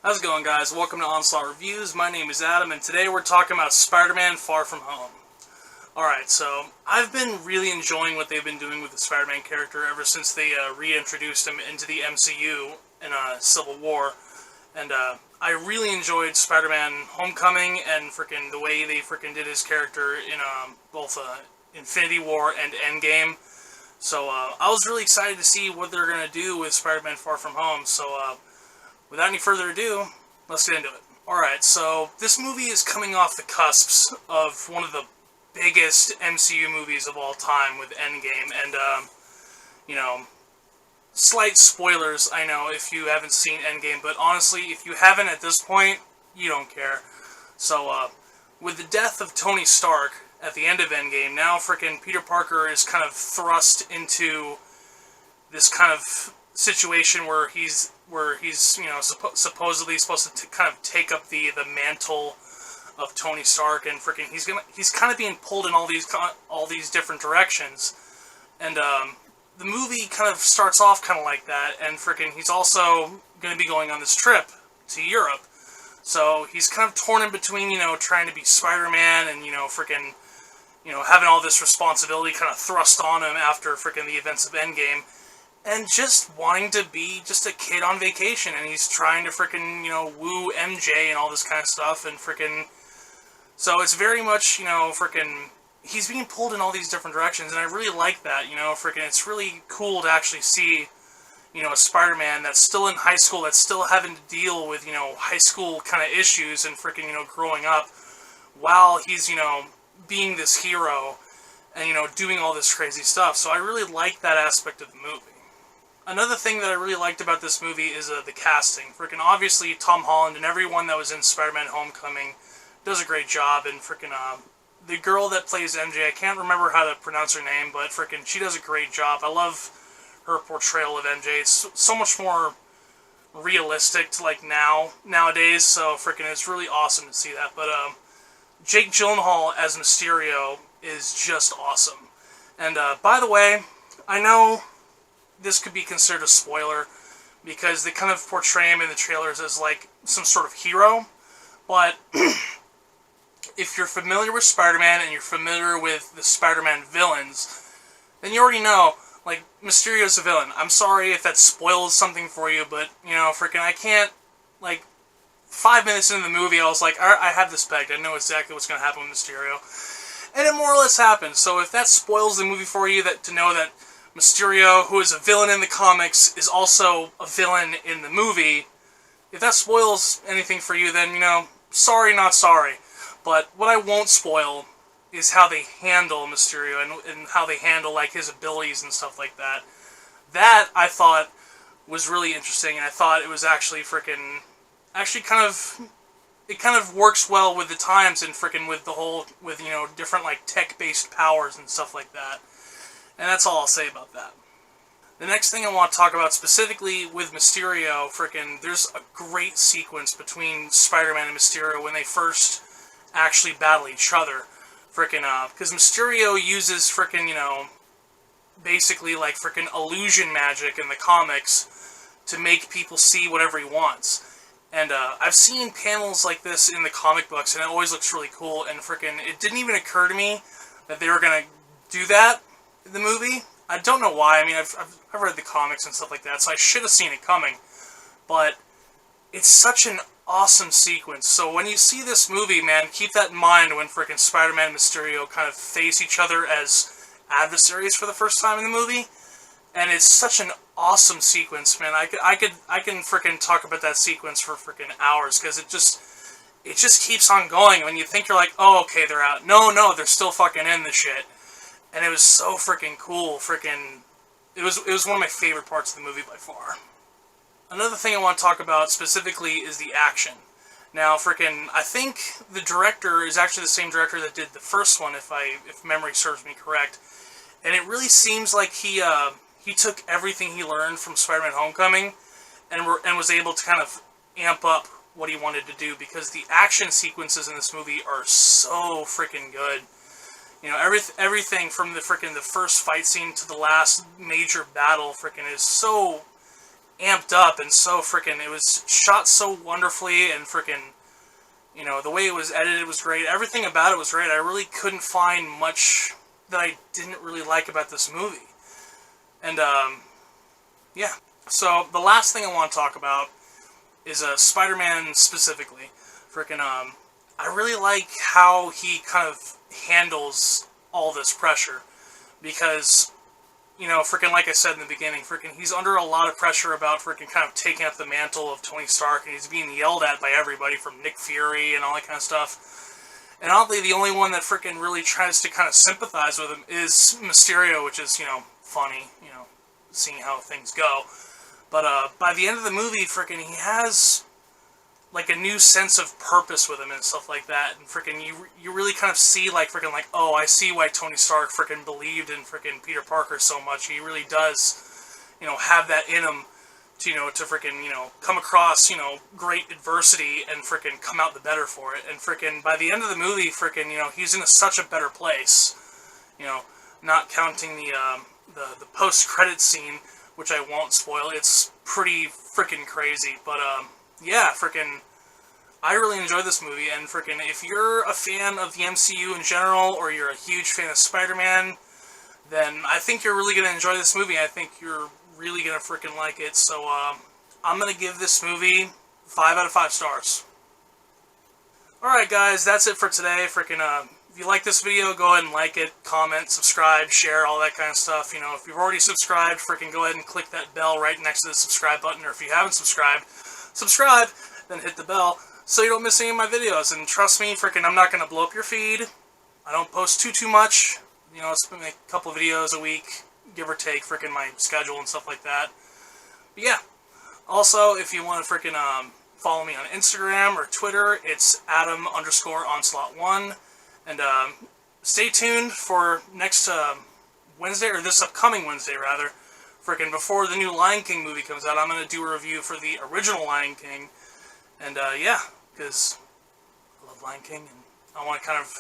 How's it going, guys? Welcome to Onslaught Reviews. My name is Adam, and today we're talking about Spider-Man Far From Home. Alright, so I've been really enjoying what they've been doing with the Spider-Man character ever since they reintroduced him into the MCU in Civil War. And I really enjoyed Spider-Man Homecoming and frickin' the way they frickin' did his character in both Infinity War and Endgame. So I was really excited to see what they're going to do with Spider-Man Far From Home. So without any further ado, let's get into it. Alright, so this movie is coming off the cusps of one of the biggest MCU movies of all time with Endgame, and, slight spoilers, I know, if you haven't seen Endgame, but honestly, if you haven't at this point, you don't care. So, with the death of Tony Stark at the end of Endgame, now frickin' Peter Parker is kind of thrust into this kind of situation where he's supposedly supposed to kind of take up the mantle of Tony Stark, and frickin' he's kind of being pulled in all these different directions, and the movie kind of starts off kind of like that, and frickin' he's also going to be going on this trip to Europe, so he's kind of torn in between, trying to be Spider-Man and frickin' having all this responsibility kind of thrust on him after frickin' the events of Endgame, and just wanting to be just a kid on vacation, and he's trying to frickin', woo MJ and all this kind of stuff, and frickin', so it's very much, frickin', he's being pulled in all these different directions, and I really like that, frickin', it's really cool to actually see, a Spider-Man that's still in high school, that's still having to deal with, high school kind of issues, and frickin', growing up, while he's, being this hero, and, doing all this crazy stuff, so I really like that aspect of the movie. Another thing that I really liked about this movie is the casting. Frickin' obviously Tom Holland and everyone that was in Spider-Man Homecoming does a great job, and frickin' the girl that plays MJ, I can't remember how to pronounce her name, but frickin' she does a great job. I love her portrayal of MJ. It's so much more realistic to nowadays, so frickin' it's really awesome to see that. But Jake Gyllenhaal as Mysterio is just awesome. And by the way, I know this could be considered a spoiler, because they kind of portray him in the trailers as, some sort of hero, but if you're familiar with Spider-Man and you're familiar with the Spider-Man villains, then you already know, Mysterio's a villain. I'm sorry if that spoils something for you, but, frickin' I can't, 5 minutes into the movie, I was like, alright, I have this pegged. I know exactly what's going to happen with Mysterio. And it more or less happens, so if that spoils the movie for you, to know that Mysterio, who is a villain in the comics, is also a villain in the movie, if that spoils anything for you, then, sorry, not sorry. But what I won't spoil is how they handle Mysterio, and how they handle, his abilities and stuff like that. That, I thought, was really interesting, and I thought it was actually it kind of works well with the times, and with the whole, different, tech-based powers and stuff like that. And that's all I'll say about that. The next thing I want to talk about specifically with Mysterio, there's a great sequence between Spider-Man and Mysterio when they first actually battle each other. Because Mysterio uses basically illusion magic in the comics to make people see whatever he wants. And I've seen panels like this in the comic books, and it always looks really cool, and it didn't even occur to me that they were going to do that in the movie. I don't know why. I mean, I've read the comics and stuff like that, so I should have seen it coming. But it's such an awesome sequence. So when you see this movie, man, keep that in mind when Spider-Man and Mysterio kind of face each other as adversaries for the first time in the movie. And it's such an awesome sequence, man. I can talk about that sequence for hours, because it just keeps on going. When you think you're like, oh, okay, they're out. No, they're still fucking in the shit. And it was so cool, it was one of my favorite parts of the movie by far. Another thing I want to talk about specifically is the action. Now, I think the director is actually the same director that did the first one, if memory serves me correct. And it really seems like he took everything he learned from Spider-Man Homecoming and was able to kind of amp up what he wanted to do, because the action sequences in this movie are so good. Everything from the first fight scene to the last major battle is so amped up and so freaking, it was shot so wonderfully, and freaking, you know, the way it was edited was great. Everything about it was great. I really couldn't find much that I didn't really like about this movie. And, yeah. So, the last thing I want to talk about is Spider-Man specifically. Freaking, I really like how he kind of handles all this pressure. Because, you know, freaking, like I said in the beginning, freaking, he's under a lot of pressure about freaking kind of taking up the mantle of Tony Stark, and he's being yelled at by everybody from Nick Fury and all that kind of stuff. And oddly, the only one that freaking really tries to kind of sympathize with him is Mysterio, which is, you know, funny, you know, seeing how things go. But by the end of the movie, freaking, he has like a new sense of purpose with him and stuff like that, and freaking you really kind of see like freaking like, oh, I see why Tony Stark freaking believed in freaking Peter Parker so much. He really does, you know, have that in him to, you know, to freaking, you know, come across, you know, great adversity and freaking come out the better for it. And freaking by the end of the movie, freaking, you know, he's in such a better place, you know, not counting the post-credit scene, which I won't spoil. It's pretty freaking crazy, but yeah, freaking, I really enjoyed this movie, and freaking, if you're a fan of the MCU in general, or you're a huge fan of Spider-Man, then I think you're really going to enjoy this movie. I think you're really going to freaking like it, so I'm going to give this movie 5 out of 5 stars. Alright guys, that's it for today. Freaking, if you like this video, go ahead and like it, comment, subscribe, share, all that kind of stuff. You know, if you've already subscribed, freaking go ahead and click that bell right next to the subscribe button, or if you haven't subscribed, subscribe, then hit the bell so you don't miss any of my videos. And trust me, freaking, I'm not going to blow up your feed. I don't post too much. You know, it's make a couple videos a week, give or take, freaking my schedule and stuff like that. But yeah. Also, if you want to freaking follow me on Instagram or Twitter, it's Adam_Onslaught1. And stay tuned for next Wednesday, or this upcoming Wednesday rather. Freaking before the new Lion King movie comes out, I'm going to do a review for the original Lion King. And, yeah, because I love Lion King, and I want to kind of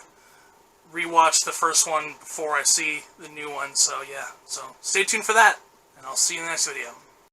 rewatch the first one before I see the new one, so yeah. So, stay tuned for that, and I'll see you in the next video.